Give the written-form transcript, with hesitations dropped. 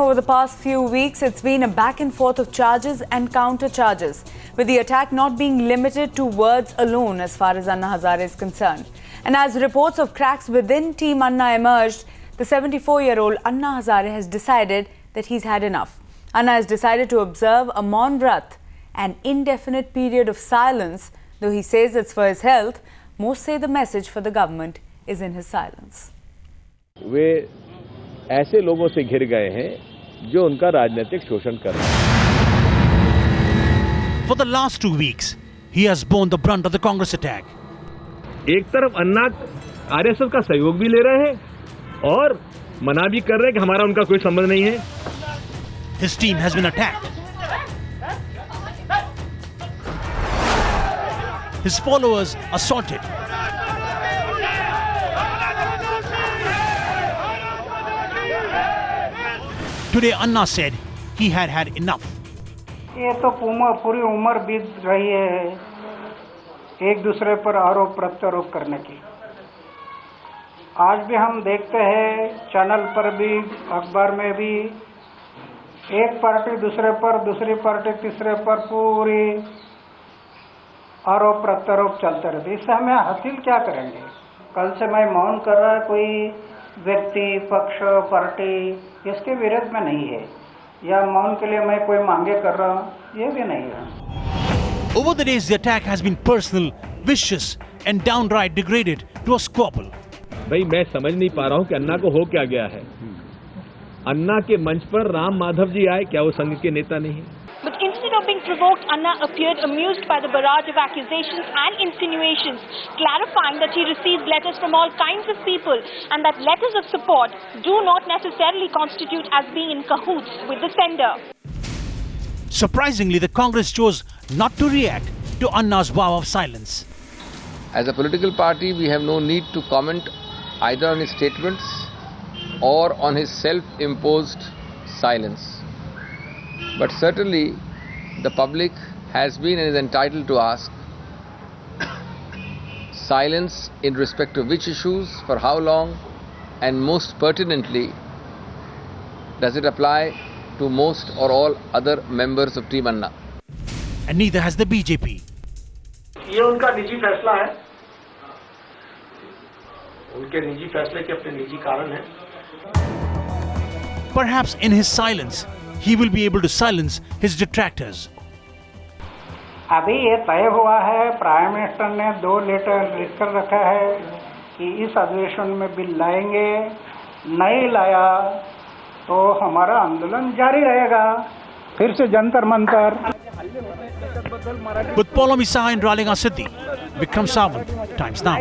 Over the past few weeks, it's been a back and forth of charges and counter charges, with the attack not being limited to words alone as far as Anna Hazare is concerned. And as reports of cracks within Team Anna emerged, the 74-year-old Anna Hazare has decided that he's had enough. Anna has decided to observe a Maun Vrat, an indefinite period of silence. Though he says it's for his health, most say the message for the government is in his silence. वे ऐसे लोगों से घिर गए हैं जो उनका राजनीतिक शोषण कर रहे हैं. For the last 2 weeks, he has borne the brunt of the Congress attack. एक तरफ अन्ना आरएसएस का सहयोग भी ले रहे हैं और मना भी कर रहे हैं कि हमारा उनका कोई संबंध नहीं है. His team has been attacked. His followers assaulted. Today, Anna said he had had enough. ये तो पूरी उम्र बीत रही है एक दूसरे पर आरोप प्रत्यारोप करने की. आज भी हम देखते हैं चैनल पर भी, अखबार में भी, एक पार्टी दूसरे पर, दूसरी पार्टी तीसरे पर पूरी आरोप प्रत्यारोप चलते रहते. इससे हमें हासिल क्या करेंगे? कल से मैं मौन कर रहा है, कोई व्यक्ति, पक्ष, पार्टी इसके विरोध में नहीं है, या मौन के लिए मैं कोई मांगे कर रहा हूँ, ये भी नहीं है. Over the days, the attack has been personal, vicious, and downright degraded to a squabble. भाई मैं समझ नहीं पा रहा हूँ कि अन्ना को हो क्या गया है. अन्ना के मंच पर राम माधव जी आए, क्या वो संघ के नेता नहीं है? But instead of being provoked, Anna appeared amused by the barrage of accusations and insinuations, clarifying that he received letters from all kinds of people and that letters of support do not necessarily constitute as being in cahoots with the sender. Surprisingly, the Congress chose not to react to Anna's vow of silence. As a political party, we have no need to comment either on his statements or on his self-imposed silence. But certainly, the public has been and is entitled to ask silence in respect of which issues, for how long, and most pertinently, does it apply to most or all other members of Team Anna? And neither has the BJP. ये उनका निजी फैसला है, उनके निजी फैसले के अपने निजी कारण हैं. Perhaps in his silence, he will be able to silence his detractors. अभी ये तय हुआ है, प्राइम मिनिस्टर ने 2 लेटर लिखकर रखा है कि इस अधिवेशन में बिल लाएंगे. नहीं लाया तो हमारा आंदोलन जारी रहेगा, फिर से Jantar Mantar. With Poulomi Saha and Ralinga Siddhi, Vikram Sawant, Times Now.